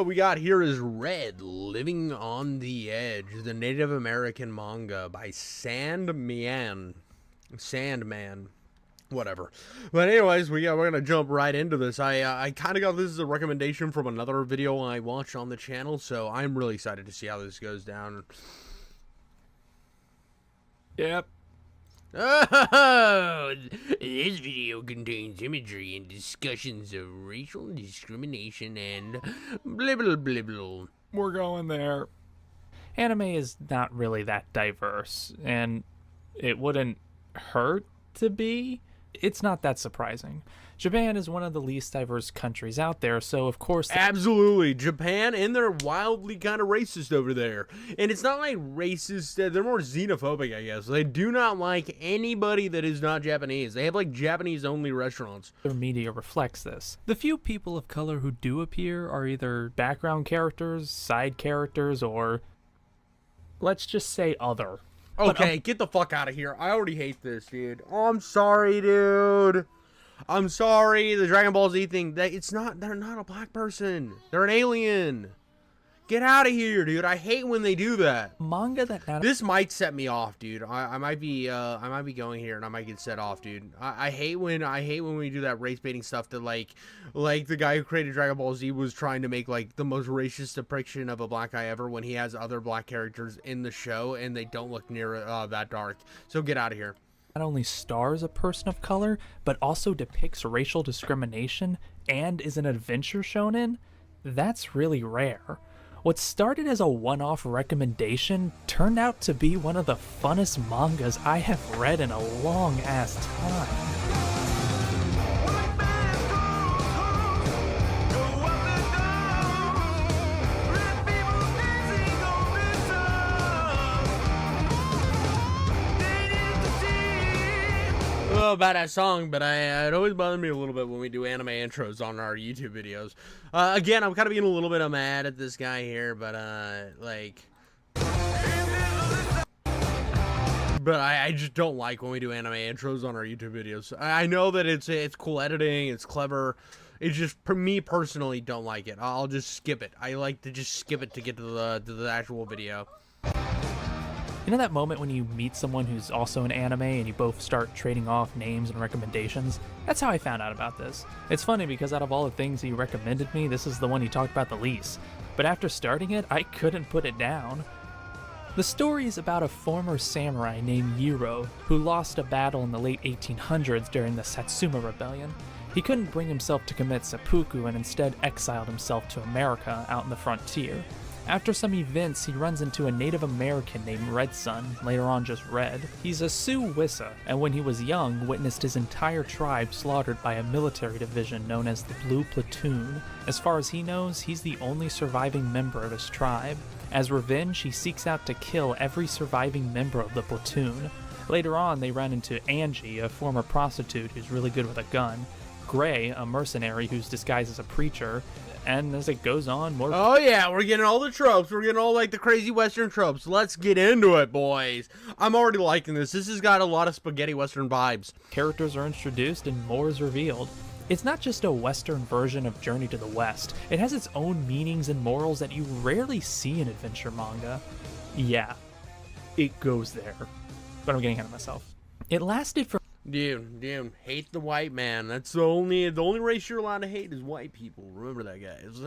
What we got here is Red, Living on the Edge, the Native American manga by Sandman, whatever. But anyways, we're gonna jump right into this. I kind of got this as a recommendation from another video I watched on the channel, so I'm really excited to see how this goes down. Yep. Oh, this video contains imagery and discussions of racial discrimination and blah blah blah blah. We're going there. Anime is not really that diverse, and it wouldn't hurt to be. It's not that surprising. Japan is one of the least diverse countries out there, so of course... Absolutely. Japan, and they're wildly kind of racist over there. And it's not like racist, they're more xenophobic, I guess. They do not like anybody that is not Japanese. They have like Japanese-only restaurants. Their media reflects this. The few people of color who do appear are either background characters, side characters, or... let's just say other. Okay, get the fuck out of here. I already hate this, dude. Oh, I'm sorry, dude. I'm sorry. The Dragon Ball Z thing, they're not a black person. They're an alien. Get out of here, dude. I hate when they do that. Manga that now... This might set me off, dude. I might be going here and I might get set off, dude. I hate when we do that race baiting stuff that like the guy who created Dragon Ball Z was trying to make like the most racist depiction of a black guy ever when he has other black characters in the show and they don't look near that dark. So get out of here. Not only stars a person of color, but also depicts racial discrimination and is an adventure shonen. That's really rare. What started as a one-off recommendation turned out to be one of the funnest mangas I have read in a long-ass time. About that song, but it always bothered me a little bit when we do anime intros on our YouTube videos. Again, I'm kind of being a little bit mad at this guy here, but I just don't like when we do anime intros on our YouTube videos. I know that it's cool editing, it's clever. It's just, for me personally, don't like it. I'll just skip it. I like to just skip it to get to the actual video. You know that moment when you meet someone who's also in anime and you both start trading off names and recommendations? That's how I found out about this. It's funny because out of all the things he recommended me, this is the one he talked about the least. But after starting it, I couldn't put it down. The story is about a former samurai named Yiro who lost a battle in the late 1800s during the Satsuma Rebellion. He couldn't bring himself to commit seppuku and instead exiled himself to America out in the frontier. After some events, he runs into a Native American named Red Sun, later on just Red. He's a Sioux Wissa, and when he was young, witnessed his entire tribe slaughtered by a military division known as the Blue Platoon. As far as he knows, he's the only surviving member of his tribe. As revenge, he seeks out to kill every surviving member of the platoon. Later on, they run into Angie, a former prostitute who's really good with a gun, Gray, a mercenary who's disguised as a preacher, and as it goes on, more... Oh yeah, we're getting all the tropes. We're getting all like the crazy Western tropes. Let's get into it, boys. I'm already liking this. This has got a lot of spaghetti Western vibes. Characters are introduced and more is revealed. It's not just a Western version of Journey to the West. It has its own meanings and morals that you rarely see in adventure manga. Yeah, it goes there. But I'm getting ahead of myself. It lasted for... Dude, hate the white man. That's the only race you're allowed to hate is white people. Remember that, guys.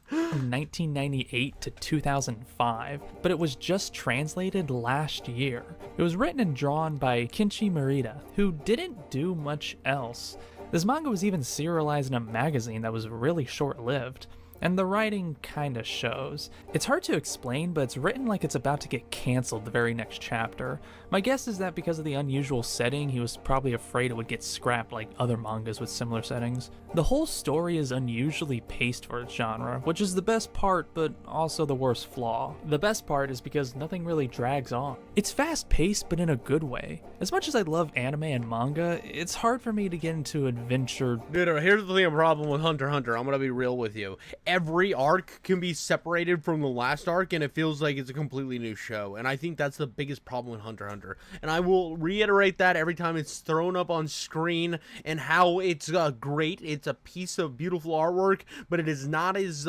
From 1998 to 2005, but it was just translated last year. It was written and drawn by Kinchi Merida, who didn't do much else. This manga was even serialized in a magazine that was really short-lived. And the writing kinda shows. It's hard to explain, but it's written like it's about to get cancelled the very next chapter. My guess is that because of the unusual setting, he was probably afraid it would get scrapped like other mangas with similar settings. The whole story is unusually paced for its genre, which is the best part, but also the worst flaw. The best part is because nothing really drags on. It's fast-paced, but in a good way. As much as I love anime and manga, it's hard for me to get into adventure. Dude, here's the thing, problem with Hunter x Hunter. I'm gonna be real with you. Every arc can be separated from the last arc, and it feels like it's a completely new show. And I think that's the biggest problem with Hunter x Hunter. And I will reiterate that every time it's thrown up on screen, and how it's great. It's a piece of beautiful artwork, but it's not as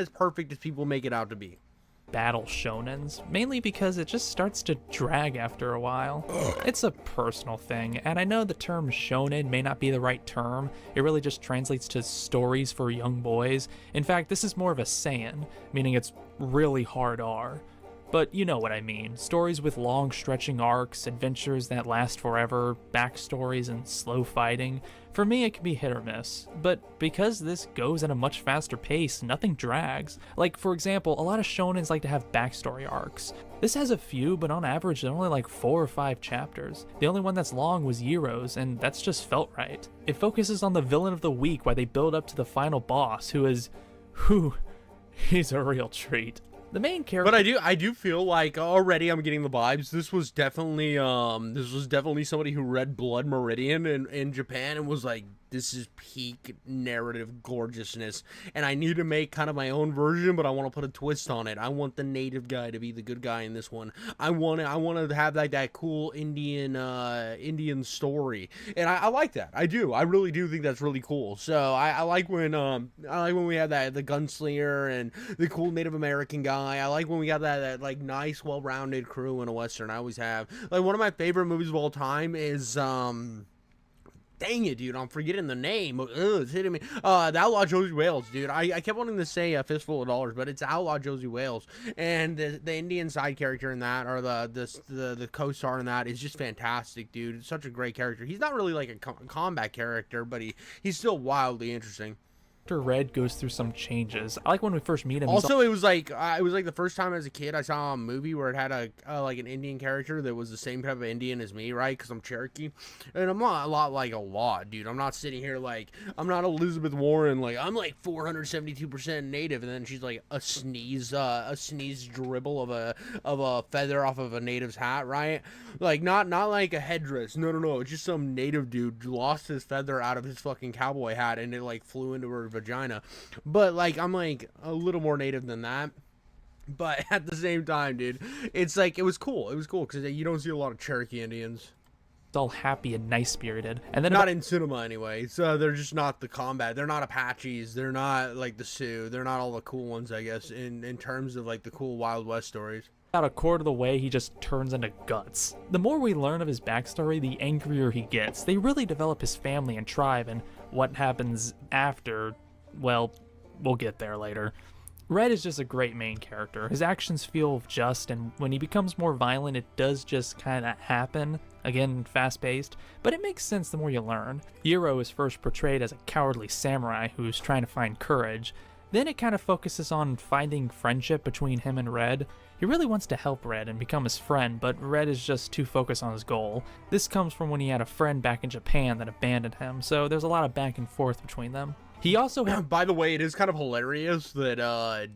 perfect as people make it out to be. Battle shonens, mainly because it just starts to drag after a while. It's a personal thing, and I know the term shonen may not be the right term. It really just translates to stories for young boys. In fact, this is more of a seinen, meaning it's really hard R. But you know what I mean. Stories with long stretching arcs, adventures that last forever, backstories, and slow fighting. For me, it can be hit or miss. But because this goes at a much faster pace, nothing drags. Like, for example, a lot of shonens like to have backstory arcs. This has a few, but on average, they're only like 4 or 5 chapters. The only one that's long was Yiro's, and that's just felt right. It focuses on the villain of the week while they build up to the final boss, he's a real treat. The main character. But I do feel like already I'm getting the vibes. This was definitely somebody who read Blood Meridian in Japan and was like, this is peak narrative gorgeousness, and I need to make kind of my own version, but I want to put a twist on it. I want the native guy to be the good guy in this one. I want to have like that cool Indian story, and I like that. I do. I really do think that's really cool. So I like when we have the gunslinger and the cool Native American guy. I like when we got that like nice, well-rounded crew in a Western. I always have. Like, one of my favorite movies of all time is dang it, dude, I'm forgetting the name. Ugh, it's hitting me. The Outlaw Josie Wales, dude. I kept wanting to say a Fistful of Dollars, but it's Outlaw Josie Wales. And the Indian side character in that, or the co-star in that, is just fantastic, dude. It's such a great character. He's not really like a combat character, but he's still wildly interesting. Red goes through some changes. I like when we first meet him. Also, it was like the first time as a kid I saw a movie where it had like an Indian character that was the same type of Indian as me, right? Because I'm Cherokee, and I'm not a lot, dude. I'm not sitting here like, I'm not Elizabeth Warren, like I'm like 472% native, and then she's like a sneeze dribble of a feather off of a native's hat, right? Like not like a headdress. No. It's just some native dude lost his feather out of his fucking cowboy hat, and it like flew into her vagina. But like, I'm like a little more native than that, but at the same time, dude, it's like, it was cool because you don't see a lot of Cherokee Indians. It's all happy and nice spirited, and then not in cinema anyway. So they're just not the combat. They're not Apaches. They're not like the Sioux. They're not all the cool ones, I guess, in terms of like the cool Wild West stories. About a quarter of the way, he just turns into guts. The more we learn of his backstory, the angrier he gets. They really develop his family and tribe, and what happens after, well, we'll get there later. Red is just a great main character. His actions feel just, and when he becomes more violent, it does just kind of happen. Again, fast-paced, but it makes sense the more you learn. Yiro is first portrayed as a cowardly samurai who's trying to find courage. Then it kind of focuses on finding friendship between him and Red. He really wants to help Red and become his friend, but Red is just too focused on his goal. This comes from when he had a friend back in Japan that abandoned him, so there's a lot of back and forth between them. He also by the way, it is kind of hilarious that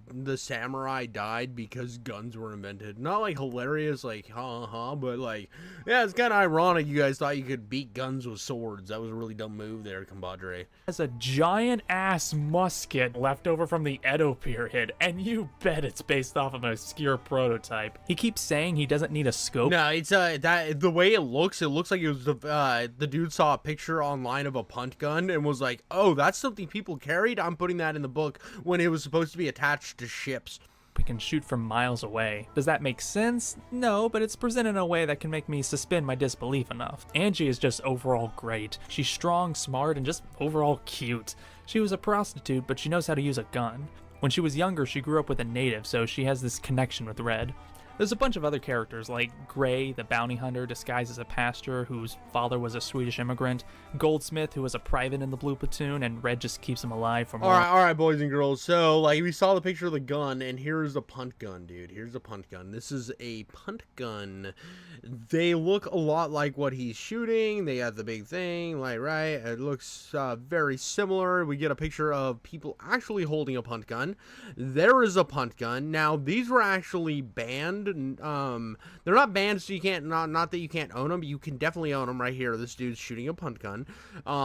the samurai died because guns were invented. Not like hilarious, like but like, yeah, it's kind of ironic you guys thought you could beat guns with swords. That was a really dumb move there, compadre. Has a giant ass musket left over from the Edo period, and you bet it's based off of an obscure prototype. He keeps saying he doesn't need a scope. No, it's that the way it looks like it was the dude saw a picture online of a punt gun and was like, oh, that's something people carried. I'm putting that in the book, when it was supposed to be attached to ships. We can shoot from miles away. Does that make sense? No, but it's presented in a way that can make me suspend my disbelief enough. Angie is just overall great. She's strong, smart, and just overall cute. She was a prostitute, but she knows how to use a gun. When she was younger, she grew up with a native, so she has this connection with Red. There's a bunch of other characters like Gray, the bounty hunter disguised as a pastor whose father was a Swedish immigrant, Goldsmith, who was a private in the Blue Platoon, and Red just keeps him alive for more. All right, boys and girls. So, like, we saw the picture of the gun, and here's the punt gun, dude. Here's the punt gun. This is a punt gun. They look a lot like what he's shooting. They have the big thing, like, right? It looks very similar. We get a picture of people actually holding a punt gun. There is a punt gun. Now, these were actually banned banned. They're not banned, so you can't not that you can't own them. You can definitely own them right here. This dude's shooting a punt gun.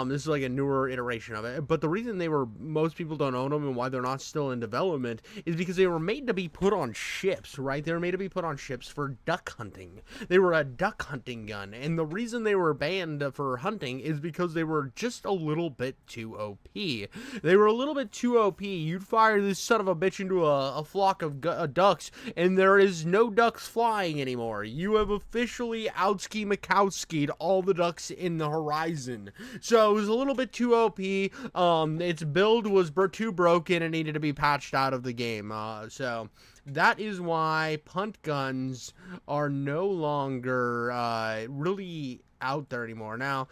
This is like a newer iteration of it. But the reason most people don't own them and why they're not still in development is because they were made to be put on ships, right? They were made to be put on ships for duck hunting. They were a duck hunting gun, and the reason they were banned for hunting is because they were just a little bit too OP. They were a little bit too OP. You'd fire this son of a bitch into a flock of ducks, and there is no ducks flying anymore. You have officially outski Mikowski'd all the ducks in the horizon. So it was a little bit too OP. Its build was too broken and needed to be patched out of the game. So that is why punt guns are no longer really out there anymore. Now,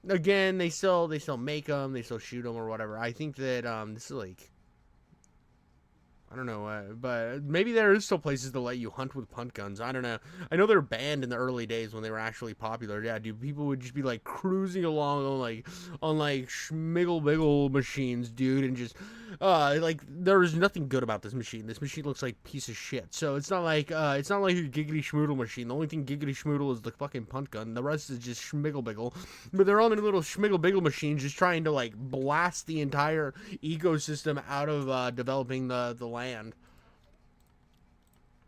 again, they still make them, they still shoot them or whatever. I think that this is like, I don't know, but maybe there is still places to let you hunt with punt guns. I don't know. I know they're banned in the early days when they were actually popular. Yeah, dude, people would just be like cruising along on like schmiggle biggle machines, dude, and just like there is nothing good about this machine. This machine looks like piece of shit. So it's not like a giggity schmoodle machine. The only thing giggity schmoodle is the fucking punt gun. The rest is just schmiggle biggle. But they're all in little schmiggle biggle machines, just trying to like blast the entire ecosystem out of developing the land.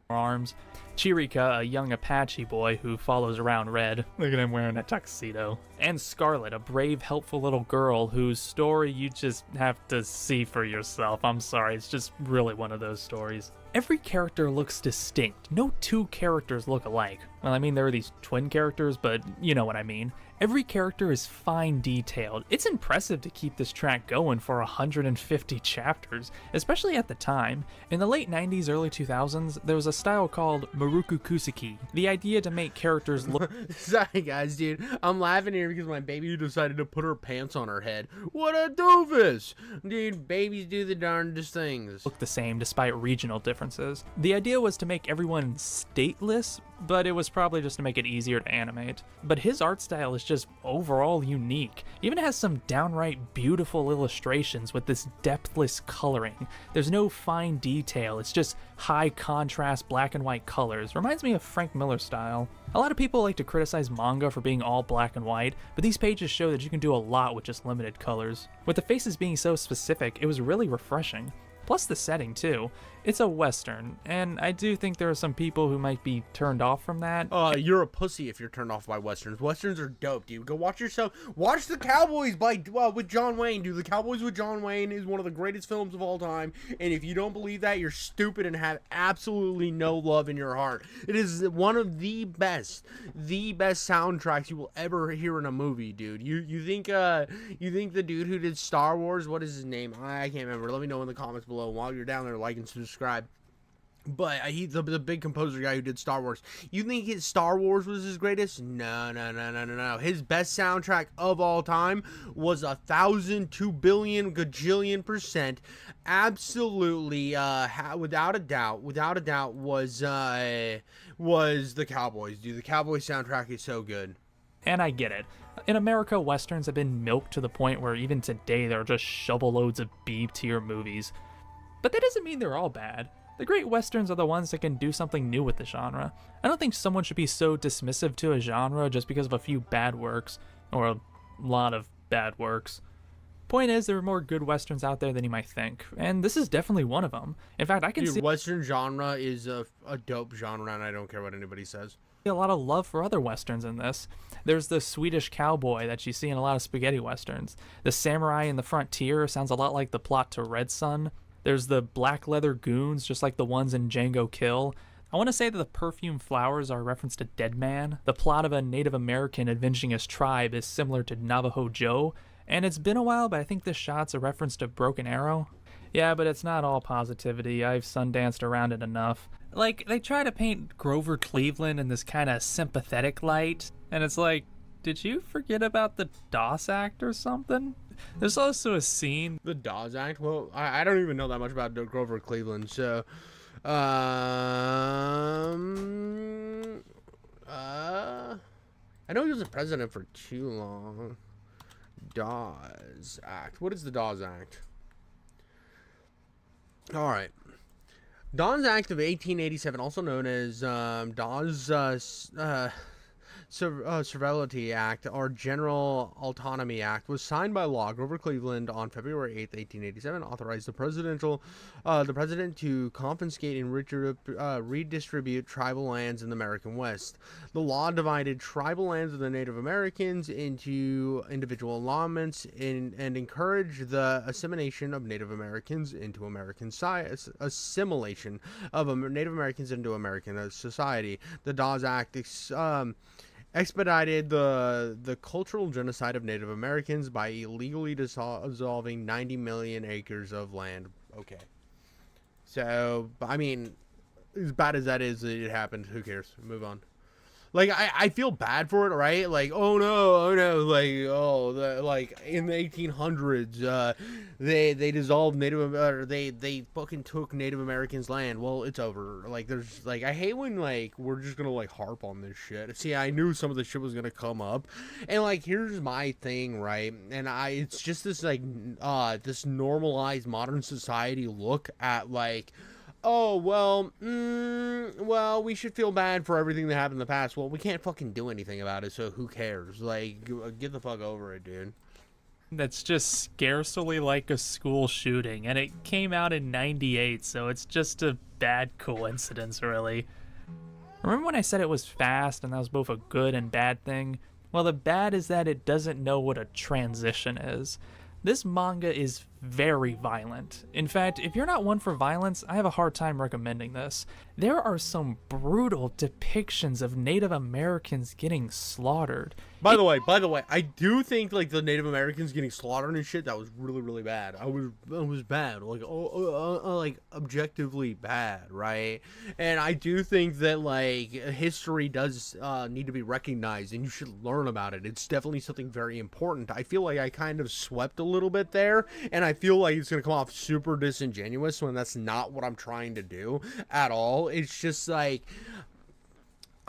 Arms. Chirika, a young Apache boy who follows around Red. Look at him wearing a tuxedo. And Scarlet, a brave, helpful little girl whose story you just have to see for yourself. I'm sorry, it's just really one of those stories. Every character looks distinct. No two characters look alike. Well, I mean, there are these twin characters, but you know what I mean. Every character is fine detailed. It's impressive to keep this track going for 150 chapters, especially at the time. In the late 90s, early 2000s, there was a style called Muruku Kuseki. The idea to make characters look... Sorry guys, dude. I'm laughing here because my baby decided to put her pants on her head. What a doofus! Dude, babies do the darndest things. Look the same despite regional differences. The idea was to make everyone stateless, but it was probably just to make it easier to animate. But his art style is just overall unique. He even has some downright beautiful illustrations with this depthless coloring. There's no fine detail, it's just high contrast black and white colors. Reminds me of Frank Miller style. A lot of people like to criticize manga for being all black and white, but these pages show that you can do a lot with just limited colors. With the faces being so specific, it was really refreshing. Plus the setting too. It's a Western, and I do think there are some people who might be turned off from that. You're a pussy if you're turned off by Westerns. Westerns are dope, dude. Go watch The Cowboys with John Wayne, dude. The Cowboys with John Wayne is one of the greatest films of all time, and if you don't believe that, you're stupid and have absolutely no love in your heart. It is one of the best soundtracks you will ever hear in a movie, dude. You think the dude who did Star Wars, what is his name? I can't remember. Let me know in the comments below. While you're down there, like and subscribe. But he's the big composer guy who did Star Wars. You think his Star Wars was his greatest? No. His best soundtrack of all time was 1,000, 2 billion, gajillion %. Absolutely, without a doubt, was The Cowboys, dude. The Cowboys soundtrack is so good. And I get it. In America, Westerns have been milked to the point where even today there are just shovel loads of B-tier movies. But that doesn't mean they're all bad. The great Westerns are the ones that can do something new with the genre. I don't think someone should be so dismissive to a genre just because of a few bad works, or a lot of bad works. Point is, there are more good Westerns out there than you might think, and this is definitely one of them. In fact, I can see Western genre is a dope genre, and I don't care what anybody says. A lot of love for other Westerns in this. There's the Swedish cowboy that you see in a lot of spaghetti Westerns. The samurai in the frontier sounds a lot like the plot to Red Son. There's the black leather goons, just like the ones in Django Kill. I want to say that the perfume flowers are a reference to Dead Man. The plot of a Native American avenging his tribe is similar to Navajo Joe. And it's been a while, but I think this shot's a reference to Broken Arrow. Yeah, but it's not all positivity. I've sundanced around it enough. Like, they try to paint Grover Cleveland in this kind of sympathetic light, and it's like, did you forget about the Dawes Act or something? There's also a scene... The Dawes Act? Well, I don't even know that much about Grover Cleveland, so... I know he was a president for too long. Dawes Act. What is the Dawes Act? Alright. Dawn's Act of 1887, also known as Dawn's Servility Act, or General Autonomy Act, was signed by law. Grover Cleveland on February 8th, 1887, authorized the president to confiscate and redistribute tribal lands in the American West. The law divided tribal lands of the Native Americans into individual allotments and encouraged the assimilation of Native Americans into American society. The Dawes Act expedited the cultural genocide of Native Americans by illegally dissolving 90 million acres of land. Okay. So, I mean, as bad as that is, it happened. Who cares? Move on. Like, I feel bad for it, right? Like, oh no, like in the 1800s, they dissolved they fucking took Native Americans' land. Well, it's over. Like, there's, like, I hate when, like, we're just gonna, like, harp on this shit. See, I knew some of this shit was gonna come up, and, like, here's my thing, right? And it's just this, like, this normalized modern society look at, like, oh, well, we should feel bad for everything that happened in the past. Well, we can't fucking do anything about it, so who cares? Like, get the fuck over it, dude. That's just scarcely like a school shooting, and it came out in 98, so it's just a bad coincidence, really. Remember when I said it was fast and that was both a good and bad thing? Well, the bad is that it doesn't know what a transition is. This manga is very violent. In fact, if you're not one for violence, I have a hard time recommending this. There are some brutal depictions of Native Americans getting slaughtered. By the way, I do think, like, the Native Americans getting slaughtered and shit, that was really, really bad. It was bad, like, like, objectively bad, right? And I do think that, like, history does need to be recognized, and you should learn about it. It's definitely something very important. I feel like I kind of swept a little bit there, and I feel like it's gonna come off super disingenuous when that's not what I'm trying to do at all. It's just like,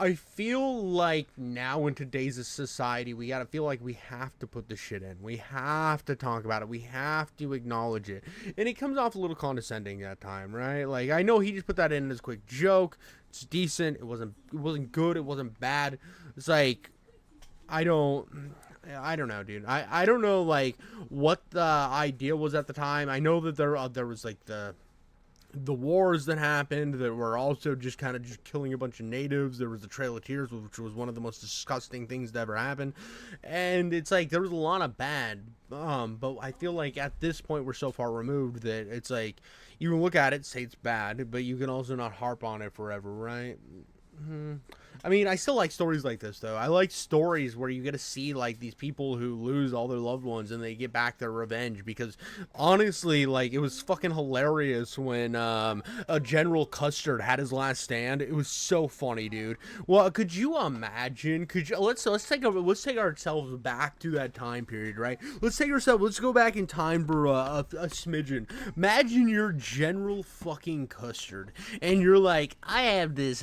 I feel like now in today's society, we gotta feel like we have to put this shit in. We have to talk about it. We have to acknowledge it. And it comes off a little condescending that time, right? Like, I know he just put that in as a quick joke. It's decent. It wasn't good. It wasn't bad. It's like, I don't know, dude. I don't know, like, what the idea was at the time. I know that there was, like, the wars that happened that were also just kind of just killing a bunch of natives. There was the Trail of Tears, which was one of the most disgusting things to ever happen. And it's like, there was a lot of bad, but I feel like at this point we're so far removed that it's like, you can look at it, say it's bad, but you can also not harp on it forever, right? I mean, I still like stories like this, though. I like stories where you get to see, like, these people who lose all their loved ones and they get back their revenge, because honestly, like, it was fucking hilarious when a General Custer had his last stand. It was so funny, dude. Well, could you imagine? Let's take ourselves back to that time period, right? Let's go back in time for a smidgen. Imagine you're General fucking Custard, and you're like, I have this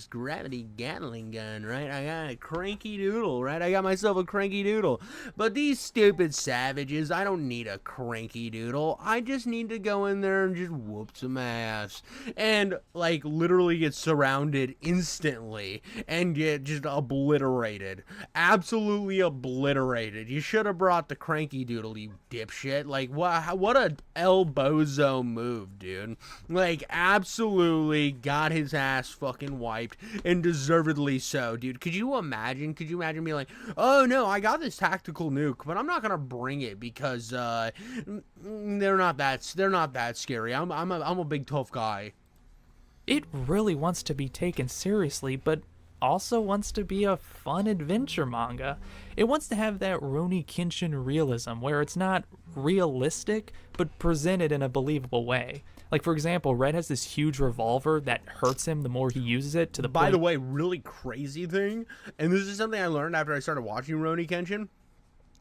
gravity Gatling gun, right? I got a cranky doodle, right? I got myself a cranky doodle. But these stupid savages, I don't need a cranky doodle. I just need to go in there and just whoop some ass. And, like, literally get surrounded instantly and get just obliterated. Absolutely obliterated. You should have brought the cranky doodle, you dipshit. Like, what a El Bozo move, dude. Like, absolutely got his ass fucking wiped, and deservedly so, dude. Could you imagine being like, oh no, I got this tactical nuke, but I'm not gonna bring it because they're not that scary. I'm a big tough guy. It really wants to be taken seriously, but also wants to be a fun adventure manga. It wants to have that Rurouni Kenshin realism, where it's not realistic, but presented in a believable way. Like, for example, Red has this huge revolver that hurts him the more he uses it, to the By the way, really crazy thing, and this is something I learned after I started watching Rurouni Kenshin.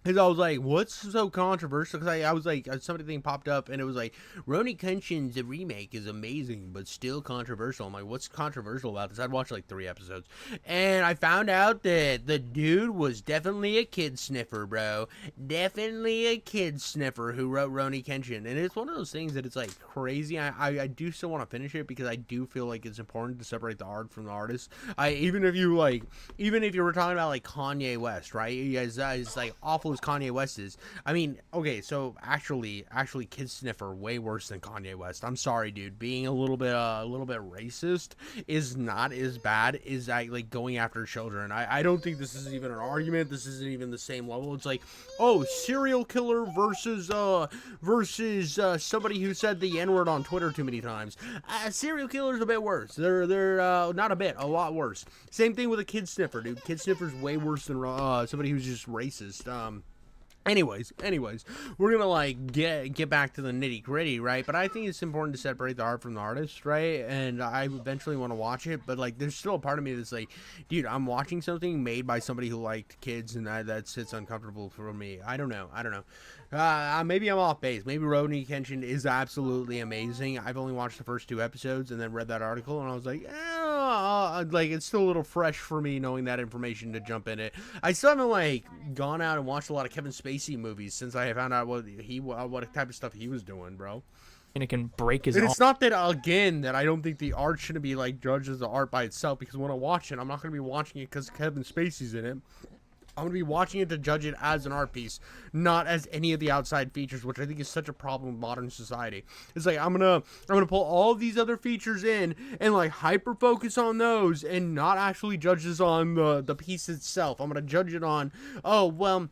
Because I was like, what's so controversial? Because I was like, something popped up and it was like, Roni Kenshin's remake is amazing, but still controversial. I'm like, what's controversial about this? I'd watched like 3 episodes. And I found out that the dude was definitely a kid sniffer, bro. Definitely a kid sniffer who wrote Roni Kenshin. And it's one of those things that it's like crazy. I do still want to finish it because I do feel like it's important to separate the art from the artist. Even if you were talking about like Kanye West, right? It's like awful as Kanye West is. I mean, okay, so actually, Kid Sniffer way worse than Kanye West. I'm sorry, dude. Being a little bit racist is not as bad as like going after children. I don't think this is even an argument. This isn't even the same level. It's like, oh, serial killer versus somebody who said the N-word on Twitter too many times. Serial killer's a bit worse. They're not a bit, a lot worse. Same thing with a Kid Sniffer, dude. Kid Sniffer's way worse than somebody who's just racist. Anyways, we're gonna like get back to the nitty gritty, right? But I think it's important to separate the art from the artist, right? And I eventually want to watch it, but like, there's still a part of me that's like, dude, I'm watching something made by somebody who liked kids, and that sits uncomfortable for me. I don't know. Maybe I'm off base. Maybe Rurouni Kenshin is absolutely amazing. I've only watched the first 2 episodes and then read that article, and I was like, like, it's still a little fresh for me knowing that information to jump in it. I still haven't like gone out and watched a lot of Kevin Spacey movies since I found out what type of stuff he was doing, bro. And it can break his And arm. it's not that, again, that I don't think the art shouldn't be like judged as the art by itself, because when I watch it, I'm not going to be watching it because Kevin Spacey's in it. I'm going to be watching it to judge it as an art piece, not as any of the outside features, which I think is such a problem with modern society. It's like, I'm going to pull all these other features in and like hyper focus on those and not actually judge this on the piece itself. I'm going to judge it on, oh, well,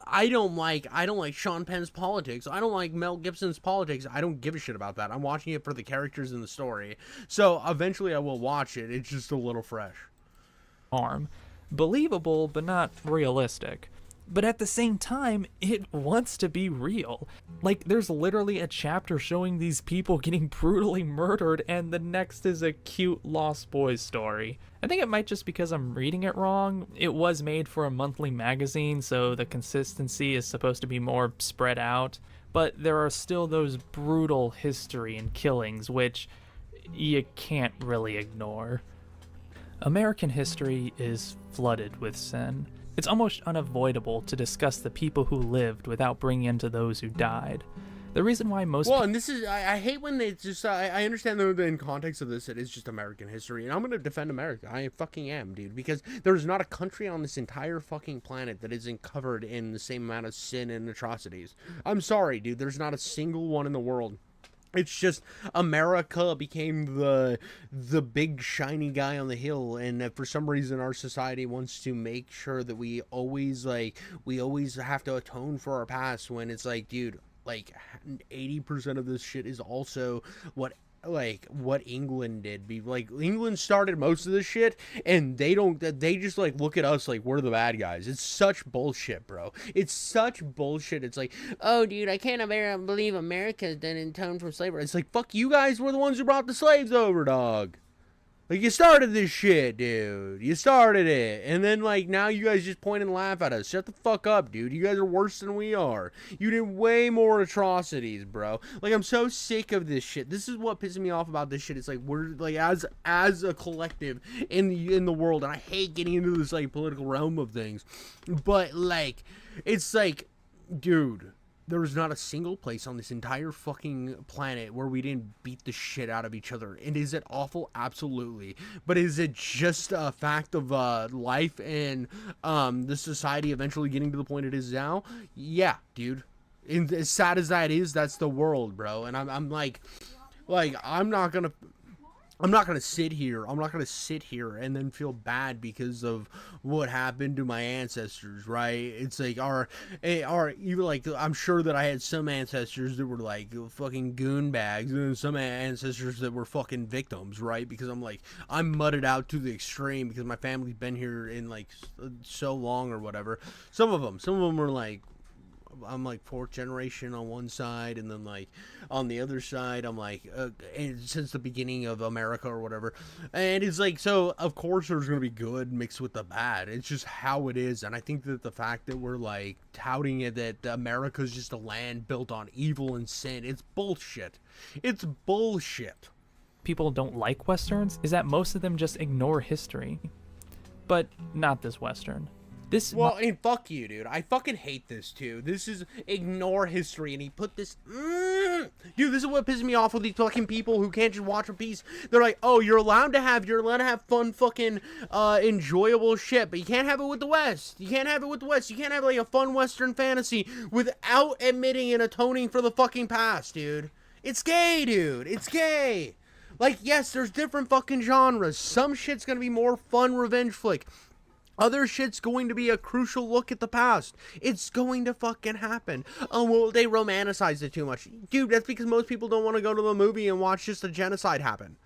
I don't like Sean Penn's politics. I don't like Mel Gibson's politics. I don't give a shit about that. I'm watching it for the characters in the story. So eventually I will watch it. It's just a little fresh. Arm. Believable, but not realistic. But at the same time, it wants to be real. Like, there's literally a chapter showing these people getting brutally murdered, and the next is a cute Lost Boys story. I think it might just because I'm reading it wrong. It was made for a monthly magazine, so the consistency is supposed to be more spread out. But there are still those brutal history and killings, which you can't really ignore. American history is flooded with sin. It's almost unavoidable to discuss the people who lived without bringing into those who died. The reason why most and this is, I hate when they just, I understand that in context of this, it is just American history, and I'm going to defend America. I fucking am, dude, because there's not a country on this entire fucking planet that isn't covered in the same amount of sin and atrocities. I'm sorry, dude, there's not a single one in the world. It's just America became the big shiny guy on the hill, and for some reason our society wants to make sure that we always have to atone for our past, when it's like, dude, like 80% of this shit is also what England did. England started most of this shit, and they just like look at us like we're the bad guys. It's such bullshit, bro. It's such bullshit. It's like, oh, dude, I can't believe America didn't atone for slavery. It's like, fuck, you guys were the ones who brought the slaves over, dog. Like, you started this shit, dude. You started it. And then, like, now you guys just point and laugh at us. Shut the fuck up, dude. You guys are worse than we are. You did way more atrocities, bro. Like, I'm so sick of this shit. This is what pisses me off about this shit. It's like, we're, like, as a collective in the world, and I hate getting into this, like, political realm of things. But, like, it's like, dude, there was not a single place on this entire fucking planet where we didn't beat the shit out of each other. And is it awful? Absolutely. But is it just a fact of life and the society eventually getting to the point it is now? Yeah, dude. And as sad as that is, that's the world, bro. And I'm like I'm not gonna sit here and then feel bad because of what happened to my ancestors, right? It's like, even like, I'm sure that I had some ancestors that were like fucking goon bags, and some ancestors that were fucking victims, right? Because I'm mudded out to the extreme because my family's been here in like so long or whatever. Some of them were like, I'm like fourth generation on one side, and then like on the other side I'm like and since the beginning of America or whatever. And it's like, so of course there's gonna be good mixed with the bad. It's just how it is. And I think that the fact that we're like touting it that America's just a land built on evil and sin, it's bullshit. It's bullshit. People don't like Westerns is that most of them just ignore history. But not this Western. Well, I mean, fuck you, dude. I fucking hate this, too. This is ignore history, and he put this... Dude, this is what pisses me off with these fucking people who can't just watch a piece. They're like, oh, you're allowed to have fun fucking, enjoyable shit, but you can't have it with the West. You can't have it with the West. You can't have, like, a fun Western fantasy without admitting and atoning for the fucking past, dude. It's gay, dude. It's gay. Like, yes, there's different fucking genres. Some shit's gonna be more fun revenge flick. Other shit's going to be a crucial look at the past. It's going to fucking happen. Oh, well, they romanticize it too much. Dude, that's because most people don't want to go to the movie and watch just a genocide happen.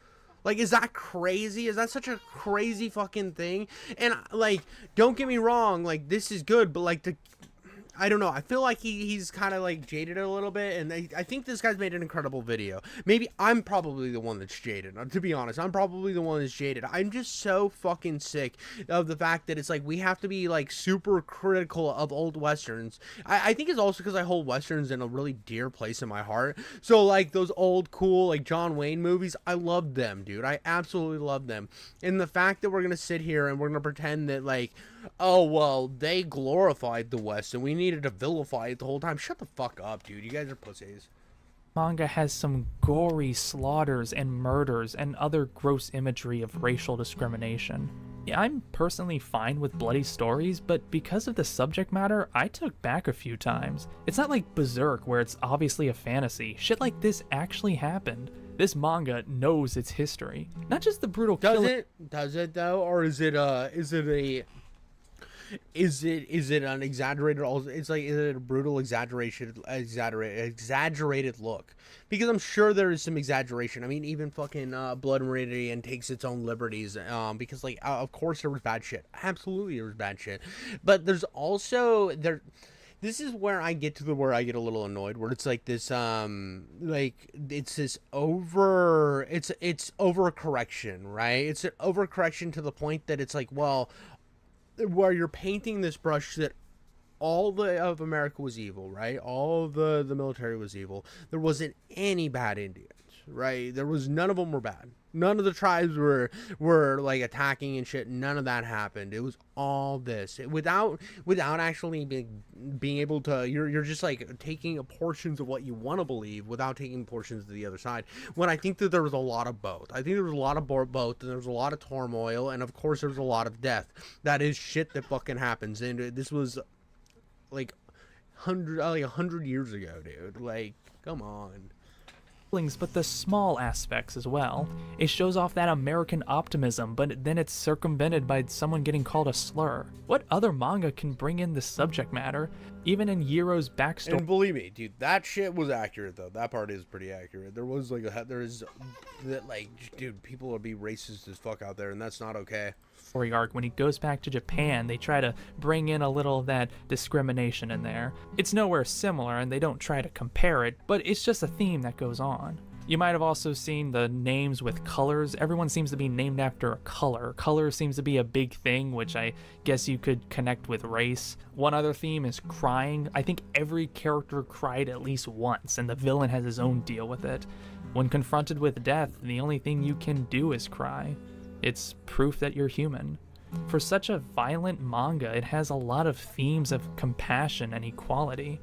Like, is that crazy? Is that such a crazy fucking thing? And, like, don't get me wrong, like, this is good, but, like, I don't know. I feel like he's kind of like jaded a little bit, and I think this guy's made an incredible video. Maybe I'm probably the one that's jaded. To be honest, I'm probably the one that's jaded. I'm just so fucking sick of the fact that it's like we have to be like super critical of old Westerns. I think it's also because I hold Westerns in a really dear place in my heart. So like those old cool like John Wayne movies, I love them, dude. I absolutely love them. And the fact that we're gonna sit here and we're gonna pretend that like, oh, well, they glorified the West and we needed to vilify it the whole time. Shut the fuck up, dude. You guys are pussies. Manga has some gory slaughters and murders and other gross imagery of racial discrimination. Yeah, I'm personally fine with bloody stories, but because of the subject matter, I took back a few times. It's not like Berserk where it's obviously a fantasy. Shit like this actually happened. This manga knows its history. Not just the brutal killing. Does it though? Or is it an exaggerated? It's like, is it a brutal exaggerated look? Because I'm sure there is some exaggeration. I mean, even fucking Blood Meridian takes its own liberties. Because like, of course there was bad shit. Absolutely, there was bad shit. But there's also This is where I get to where I get a little annoyed, where it's like this, like it's this it's overcorrection, right? It's an overcorrection to the point that it's like, well, where you're painting this brush that all of America was evil, right? All of the military was evil. There wasn't any bad Indians, right? None of them were bad. None of the tribes were like attacking and shit. None of that happened. It was all this without actually being able to. You're just like taking portions of what you want to believe without taking portions of the other side. When I think that there was a lot of both. I think there was a lot of both, and there was a lot of turmoil, and of course there was a lot of death. That is shit that fucking happens, and this was like 100 years ago, dude. Like, come on. But the small aspects as well. It shows off that American optimism, but then it's circumvented by someone getting called a slur. What other manga can bring in the subject matter? Even in Yiro's backstory. And believe me, dude, that shit was accurate though. That part is pretty accurate. Dude, people will be racist as fuck out there, and that's not okay. Arc, when he goes back to Japan, they try to bring in a little of that discrimination in there. It's nowhere similar, and they don't try to compare it, but it's just a theme that goes on. You might have also seen the names with colors. Everyone seems to be named after a color. Color seems to be a big thing, which I guess you could connect with race. One other theme is crying. I think every character cried at least once, and the villain has his own deal with it. When confronted with death, the only thing you can do is cry. It's proof that you're human. For such a violent manga, it has a lot of themes of compassion and equality.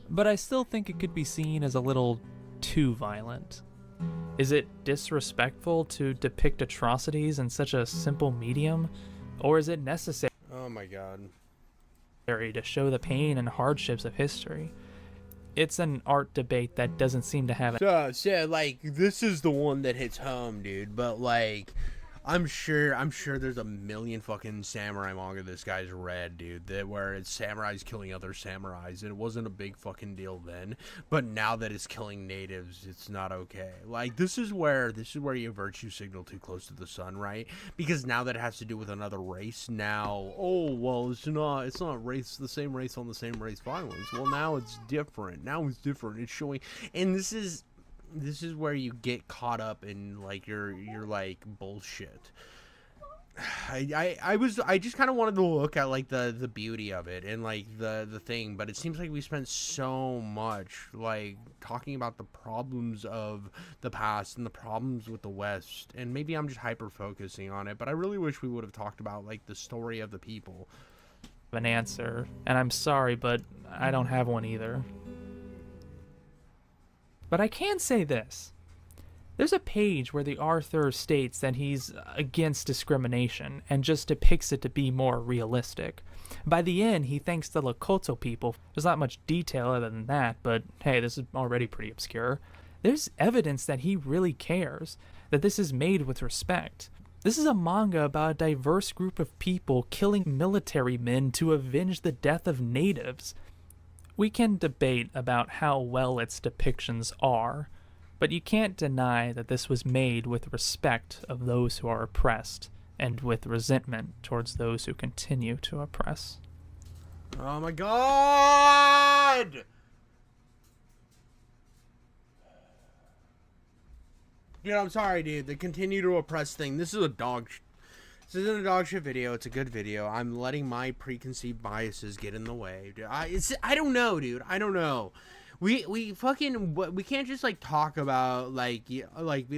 But I still think it could be seen as a little too violent. Is it disrespectful to depict atrocities in such a simple medium? Or is it necessary Oh my god. to show the pain and hardships of history? It's an art debate that doesn't seem to have So, like, this is the one that hits home, dude. But, like, I'm sure there's a million fucking samurai manga this guy's read, dude, that where it's samurais killing other samurais, and it wasn't a big fucking deal then, but now that it's killing natives, it's not okay. Like, this is where you virtue signal too close to the sun, right? Because now that it has to do with another race, now, oh, well, it's not race, the same race on the same race violence. Well, now it's different. Now it's different. It's showing, and this is where you get caught up in like your like bullshit. I just kind of wanted to look at like the beauty of it and like the thing, but it seems like we spent so much like talking about the problems of the past and the problems with the West, and maybe I'm just hyper focusing on it, but I really wish we would have talked about like the story of the people. An answer, and I'm sorry, but I don't have one either. But I can say this. There's a page where the author states that he's against discrimination and just depicts it to be more realistic. By the end, he thanks the Lakota people. There's not much detail other than that, but hey, this is already pretty obscure. There's evidence that he really cares, that this is made with respect. This is a manga about a diverse group of people killing military men to avenge the death of natives. We can debate about how well its depictions are, but you can't deny that this was made with respect of those who are oppressed and with resentment towards those who continue to oppress. Oh my god! Dude, I'm sorry, dude. The continue to oppress thing. This is a dog. This isn't a dog shit video. It's a good video. I'm letting my preconceived biases get in the way. Dude, I don't know, dude. I don't know. We can't just like talk about like be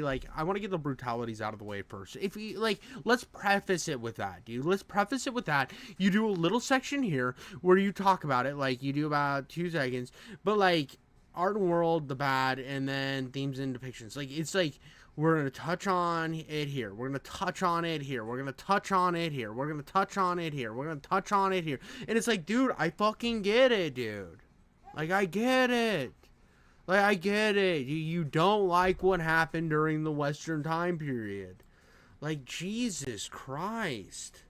like, I want to get the brutalities out of the way first. If we like, let's preface it with that, dude. Let's preface it with that. You do a little section here where you talk about it, like you do about 2 seconds, but like art and world, the bad, and then themes and depictions. Like it's like, we're going to touch on it here. We're going to touch on it here. We're going to touch on it here. We're going to touch on it here. We're going to touch on it here. And it's like, dude, I fucking get it, dude. Like, I get it. Like, I get it. You don't like what happened during the Western time period. Like, Jesus Christ.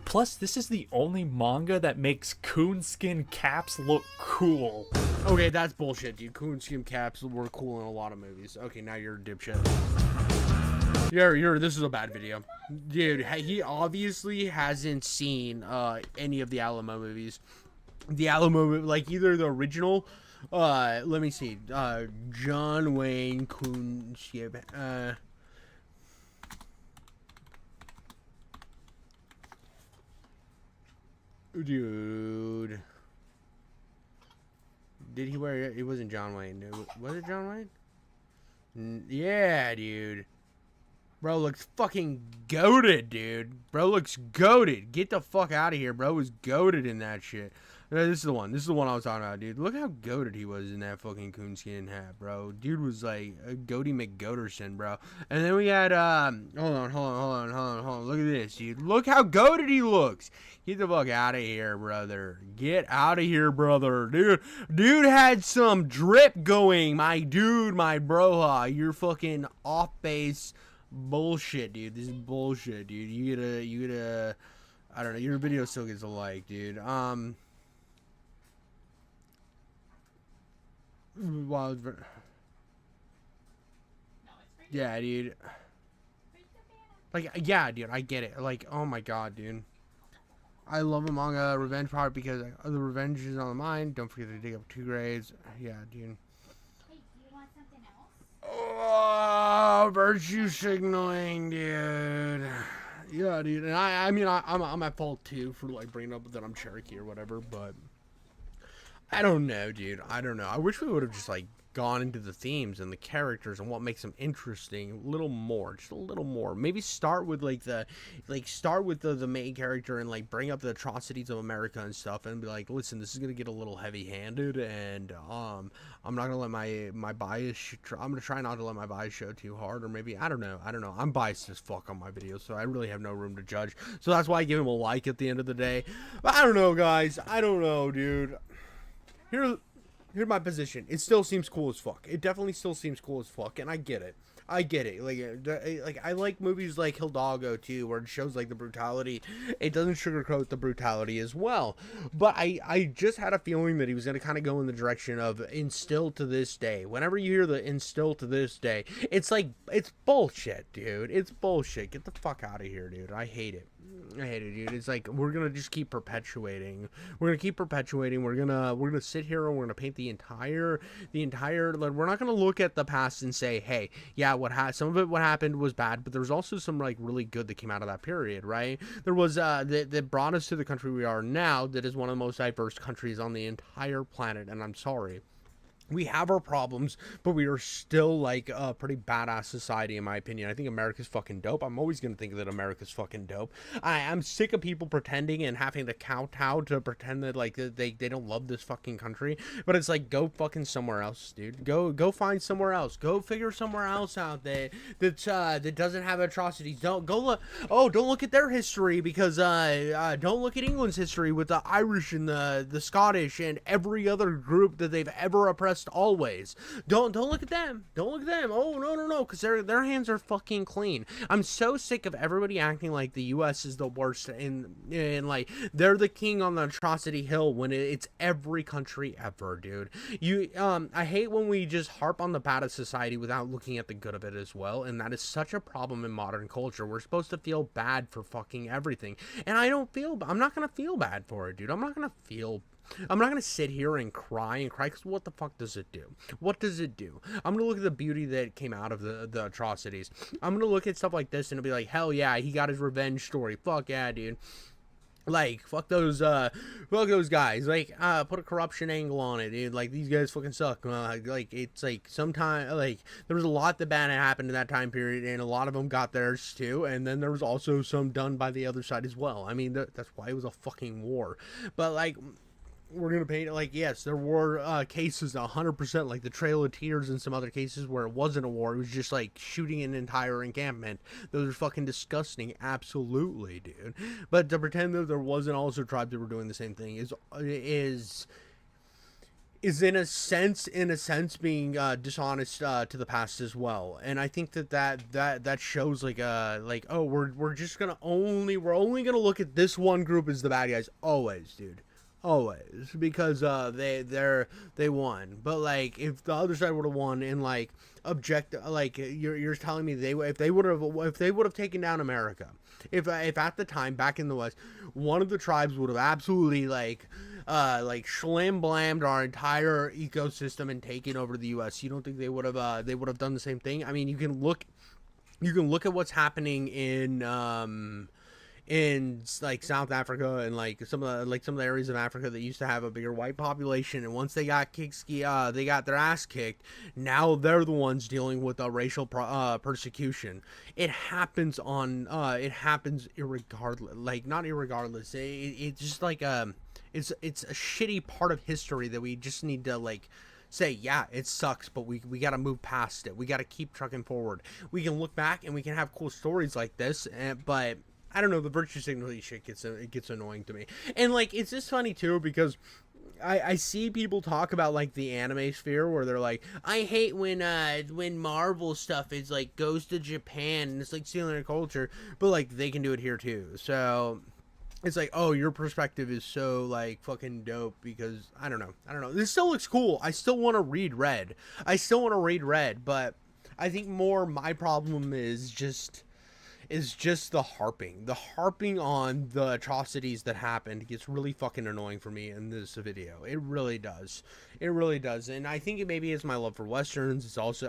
Plus, this is the only manga that makes coonskin caps look cool. Okay, that's bullshit, dude. Coonskin caps were cool in a lot of movies. Okay, now you're a dipshit. This is a bad video. Dude, he obviously hasn't seen any of the Alamo movies. The Alamo, like either the original, let me see, John Wayne Coonskin, dude. Did he wear it? It wasn't John Wayne. Was it John Wayne? Yeah, dude. Bro looks fucking goated, dude. Bro looks goated. Get the fuck out of here. Bro was goated in that shit. No, this is the one. This is the one I was talking about, dude. Look how goated he was in that fucking coonskin hat, bro. Dude was like a Goaty McGoaterson, bro. And then we had, hold on. Look at this, dude. Look how goated he looks. Get the fuck out of here, brother. Get out of here, brother. Dude had some drip going. My dude, my broha. You're fucking off base bullshit, dude. This is bullshit, dude. You gotta, I don't know. Your video still gets a like, dude. Yeah, dude. Like, yeah, dude, I get it. Like, oh my god, dude. I love a manga revenge part because the revenge is on the mind. Don't forget to dig up 2 grades. Yeah, dude. Hey, do you want something else? Oh, virtue signaling, dude. Yeah, dude. And I mean, I'm at fault too for like bringing up that I'm Cherokee or whatever, but I don't know, dude. I don't know. I wish we would have just like gone into the themes and the characters and what makes them interesting a little more, just a little more. Maybe start with the main character and like bring up the atrocities of America and stuff and be like, listen, this is gonna get a little heavy-handed, and I'm not gonna let my bias. I'm gonna try not to let my bias show too hard, or maybe I don't know. I'm biased as fuck on my videos, so I really have no room to judge. So that's why I give him a like at the end of the day. But I don't know, guys. I don't know, dude. Here's my position. It still seems cool as fuck. It definitely still seems cool as fuck, and I get it. I get it. Like I like movies like Hidalgo too, where it shows like the brutality. It doesn't sugarcoat the brutality as well. But I just had a feeling that he was gonna kind of go in the direction of instill to this day. Whenever you hear the instill to this day, it's like it's bullshit, dude. It's bullshit. Get the fuck out of here, dude. I hate it. I hate it, dude. It's like we're gonna just keep perpetuating. We're gonna keep perpetuating. We're gonna sit here and we're gonna paint the entire. Like, we're not gonna look at the past and say, hey, yeah, some of it what happened was bad, but there's also some like really good that came out of that period, right? There was that brought us to the country we are now. That is one of the most diverse countries on the entire planet, and I'm sorry. We have our problems, but we are still like a pretty badass society, in my opinion. I think America's fucking dope. I'm always gonna think that America's fucking dope. I'm sick of people pretending and having to kowtow to pretend that like they don't love this fucking country. But it's like, go fucking somewhere else, dude. Go find somewhere else. Go figure somewhere else out that doesn't have atrocities. Don't look at their history, because don't look at England's history with the Irish and the Scottish and every other group that they've ever oppressed. Always don't look at them. Don't look at them. Oh no, because their hands are fucking clean. I'm so sick of everybody acting like the U.S. is the worst and like they're the king on the atrocity hill when it's every country ever, dude. I hate when we just harp on the bad of society without looking at the good of it as well, and that is such a problem in modern culture. We're supposed to feel bad for fucking everything, and I'm not gonna feel bad for it, dude. I'm not gonna sit here and cry, because what the fuck does it do? What does it do? I'm gonna look at the beauty that came out of the atrocities. I'm gonna look at stuff like this and it'll be like, hell yeah, he got his revenge story. Fuck yeah, dude. Like, fuck those guys. Like, put a corruption angle on it, dude. Like, these guys fucking suck. Like, it's like, sometimes, like, there was a lot that bad happened in that time period, and a lot of them got theirs too, and then there was also some done by the other side as well. I mean, that's why it was a fucking war. But, like, we're gonna paint it like, yes, there were cases 100%, like the Trail of Tears and some other cases where it wasn't a war. It was just like shooting an entire encampment. Those are fucking disgusting, absolutely, dude. But to pretend that there wasn't also tribes that were doing the same thing is in a sense being dishonest to the past as well. And I think that shows like oh, we're only gonna look at this one group as the bad guys, always, dude. Always, because they won. But like, if the other side would have won in like like you're telling me if they would have taken down America, if at the time back in the West, one of the tribes would have absolutely like slam blammed our entire ecosystem and taken over the U.S., you don't think they would have done the same thing? I mean, you can look at what's happening in like South Africa and like some of the areas of Africa that used to have a bigger white population, and once they got they got their ass kicked, now they're the ones dealing with the racial persecution. It happens irregardless, like not irregardless. It's just like it's a shitty part of history that we just need to like say, yeah, it sucks, but we got to move past it. We got to keep trucking forward. We can look back and we can have cool stories like this, but I don't know, the virtue signaling shit gets annoying to me. And like, it's just funny too, because I see people talk about like the anime sphere where they're like, I hate when Marvel stuff is like goes to Japan and it's like stealing their culture, but like they can do it here too. So it's like, oh, your perspective is so like fucking dope, because I don't know. This still looks cool. I still want to read Red. But I think more my problem is just the harping on the atrocities that happened gets really fucking annoying for me in this video. It really does. And I think it maybe is my love for Westerns. It's also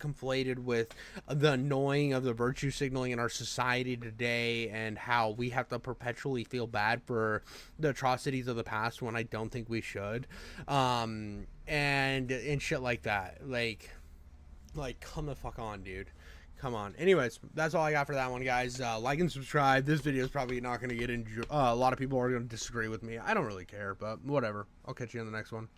conflated with the annoying of the virtue signaling in our society today, and how we have to perpetually feel bad for the atrocities of the past when I don't think we should. And shit like that. Like come the fuck on, dude. Come on. Anyways, that's all I got for that one, guys. Like and subscribe. This video is probably not going to get a lot of people are going to disagree with me. I don't really care, but whatever. I'll catch you in the next one.